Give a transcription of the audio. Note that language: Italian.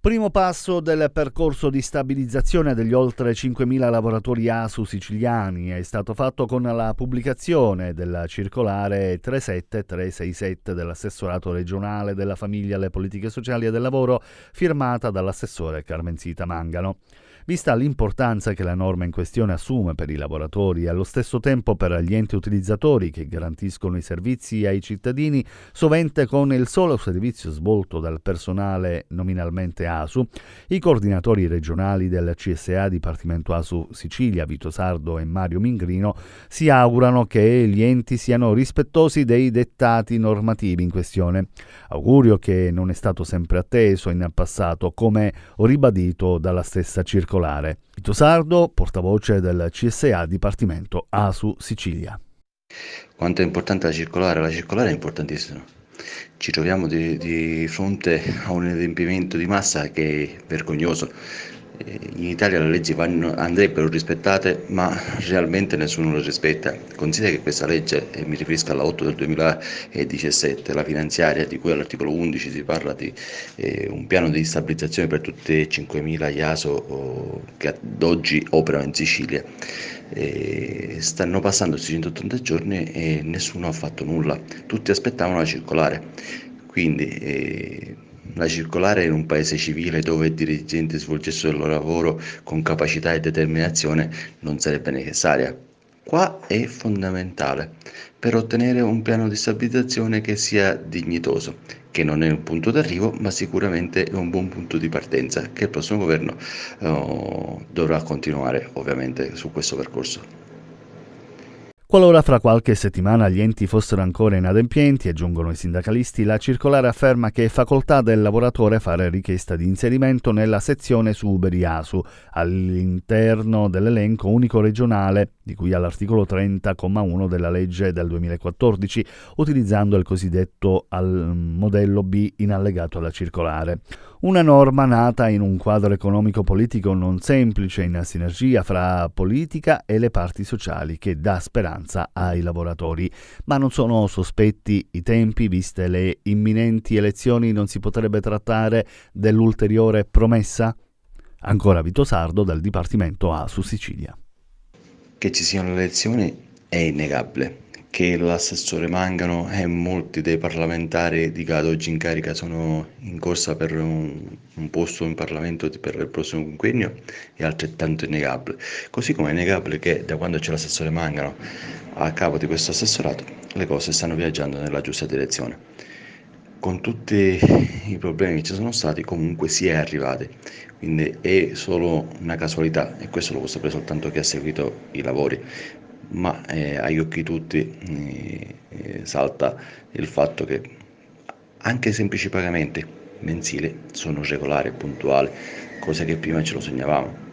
Primo passo del percorso di stabilizzazione degli oltre 5.000 lavoratori ASU siciliani è stato fatto con la pubblicazione della circolare 37367 dell'assessorato regionale della famiglia, alle politiche sociali e del lavoro, firmata dall'assessore Carmenzita Mangano. Vista l'importanza che la norma in questione assume per i lavoratori e allo stesso tempo per gli enti utilizzatori che garantiscono i servizi ai cittadini, sovente con il solo servizio svolto dal personale nominalmente ASU, i coordinatori regionali del CSA Dipartimento ASU Sicilia, Vito Sardo e Mario Mingrino, si augurano che gli enti siano rispettosi dei dettati normativi in questione. Augurio che non è stato sempre atteso in passato, come ribadito dalla stessa circolare. Vito Sardo, portavoce del CSA Dipartimento ASU Sicilia. Quanto è importante la circolare? La circolare è importantissima. Ci troviamo di fronte a un adempimento di massa che è vergognoso. In Italia le leggi andrebbero rispettate, ma realmente nessuno le rispetta. Considera che questa legge, e mi riferisco alla 8 del 2017, la finanziaria, di cui all'articolo 11 si parla di un piano di stabilizzazione per tutti i 5.000 IASO che ad oggi operano in Sicilia. Stanno passando questi 180 giorni e nessuno ha fatto nulla. Tutti aspettavano la circolare. Quindi la circolare in un paese civile dove i dirigenti svolgessero il loro lavoro con capacità e determinazione non sarebbe necessaria. Qua è fondamentale per ottenere un piano di stabilizzazione che sia dignitoso, che non è un punto d'arrivo, ma sicuramente è un buon punto di partenza che il prossimo governo dovrà continuare ovviamente su questo percorso. Qualora fra qualche settimana gli enti fossero ancora inadempienti, aggiungono i sindacalisti, la circolare afferma che è facoltà del lavoratore fare richiesta di inserimento nella sezione su Uberi ASU, all'interno dell'elenco unico regionale, di cui all'articolo 30,1 della legge del 2014, utilizzando il cosiddetto modello B in allegato alla circolare. Una norma nata in un quadro economico-politico non semplice, in sinergia fra politica e le parti sociali, che dà speranza ai lavoratori. Ma non sono sospetti i tempi, viste le imminenti elezioni, non si potrebbe trattare dell'ulteriore promessa? Ancora Vito Sardo del Dipartimento ASU Sicilia. Che ci siano le elezioni è innegabile, che l'assessore Mangano e molti dei parlamentari di che ad oggi in carica sono in corsa per un posto in Parlamento per il prossimo quinquennio è altrettanto innegabile. Così come è innegabile che da quando c'è l'assessore Mangano a capo di questo assessorato le cose stanno viaggiando nella giusta direzione. Con tutti i problemi che ci sono stati comunque si è arrivati, quindi è solo una casualità e questo lo può sapere soltanto chi ha seguito i lavori, ma agli occhi di tutti salta il fatto che anche semplici pagamenti mensili sono regolari e puntuali, cosa che prima ce lo sognavamo.